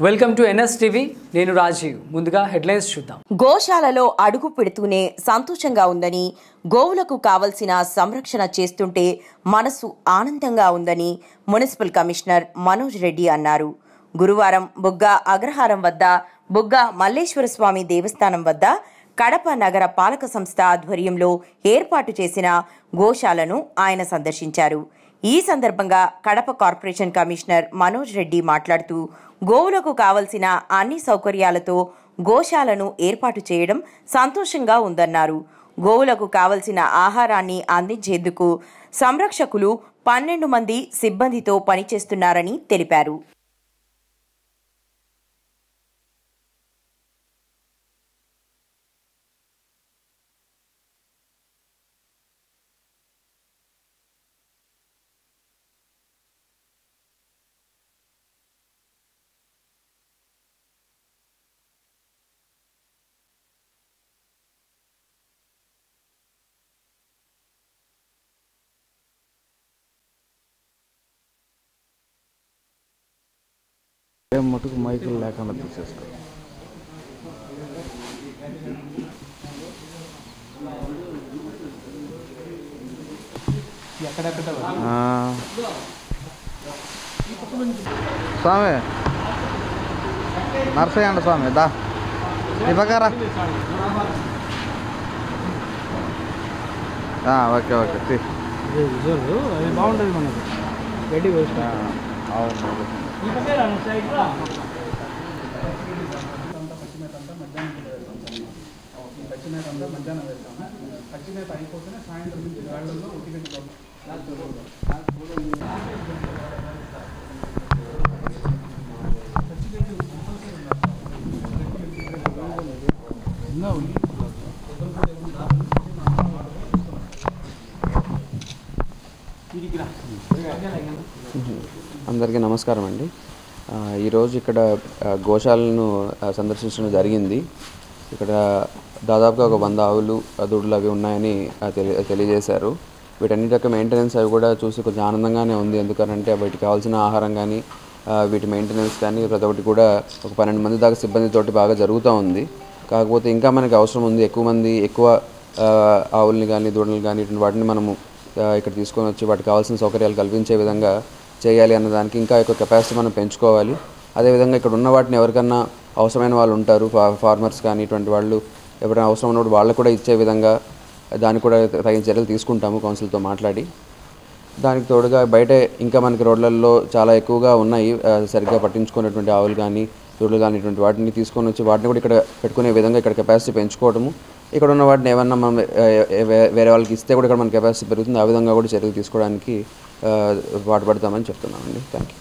Welcome to NSTV. నేను రాజీవ్. ముందుగా headlines చూద్దాం. గోశాలలో అడుగు పెడుతూనే సంతోషంగా ఉందని, గోవులకు కావలసిన సంరక్షణ చేస్తుంటే మనసు ఆనందంగా ఉందని మున్సిపల్ కమిషనర్ మనోజ్ రెడ్డి అన్నారు. గురువారం బుగ్గ అగ్రహారం వద్ద బుగ్గ మల్లేశ్వర స్వామి దేవస్థానం వద్ద కడప నగర పాలక సంస్థ ఆధ్వర్యంలో ఏర్పాటు చేసిన గోశాలను ఆయన సందర్శించారు. ఈ సందర్భంగా కడప కార్పొరేషన్ కమిషనర్ మనోజ్ రెడ్డి మాట్లాడుతూ, గోవులకు కావలసిన అన్ని సౌకర్యాలతో గోశాలను ఏర్పాటు చేయడం సంతోషంగా ఉందన్నారు. గోవులకు కావలసిన ఆహారాన్ని అందించేందుకు సంరక్షకులు 12 మంది సిబ్బందితో పనిచేస్తున్నారని తెలిపారు. మటుకు మైకులు లేకుండా తీసేసుకో. స్వామి నర్సయ్యండి స్వామి దా ఇవ్వగారా. ఓకే ఓకే బాగుంటుంది మనకు గడ్డి అవును. పచ్చిమేత అంతా మధ్యాహ్నం వేస్తాము. పచ్చిమేత అయిపోతేనే సాయంత్రం నుంచి గాళ్ళల్లో ఉట్టిగడ్డి అందరికీ నమస్కారం అండి. ఈరోజు ఇక్కడ గోశాలను సందర్శించడం జరిగింది. ఇక్కడ దాదాపుగా ఒక 100 ఆవులు దూడలు అవి ఉన్నాయని తెలియజేశారు. వీటన్నిటి యొక్క మెయింటెనెన్స్ అవి కూడా చూసి కొంచెం ఆనందంగానే ఉంది. ఎందుకంటే వీటికి కావాల్సిన ఆహారం కానీ వీటి మెయింటెనెన్స్ కానీ ప్రతి ఒక్కటి కూడా ఒక 12 మంది దాకా సిబ్బందితోటి బాగా జరుగుతూ ఉంది. కాకపోతే ఇంకా మనకి అవసరం ఉంది. ఎక్కువ ఆవుల్ని కానీ దూడలు కానీ ఇటువంటి వాటిని మనము ఇక్కడ తీసుకొని వచ్చి వాటికి కావాల్సిన సౌకర్యాలు కల్పించే విధంగా చేయాలి అన్నదానికి ఇంకా ఎక్కువ కెపాసిటీ మనం పెంచుకోవాలి. అదేవిధంగా ఇక్కడ ఉన్న వాటిని ఎవరికన్నా అవసరమైన వాళ్ళు ఉంటారు, ఫార్మర్స్ కానీ ఇటువంటి వాళ్ళు ఎవరైనా అవసరం ఉన్నప్పుడు వాళ్ళకు కూడా ఇచ్చే విధంగా దానికి కూడా తగిన చర్యలు తీసుకుంటాము కౌన్సిల్తో మాట్లాడి. దానికి తోడుగా బయట ఇంకా మనకి రోడ్లలో చాలా ఎక్కువగా ఉన్నాయి సరిగ్గా పట్టించుకునేటువంటి ఆవులు కానీ దూడలు కానీ ఇటువంటి వాటిని తీసుకొని వచ్చి వాటిని కూడా ఇక్కడ పెట్టుకునే విధంగా ఇక్కడ కెపాసిటీ పెంచుకోవడము, ఇక్కడ ఉన్న వాటిని ఏమన్నా మనం వేరే వాళ్ళకి ఇస్తే కూడా ఇక్కడ మన కెపాసిటీ పెరుగుతుంది. ఆ విధంగా కూడా చర్యలు తీసుకోవడానికి పాటుపడతామని చెప్తున్నామండి. Thank you.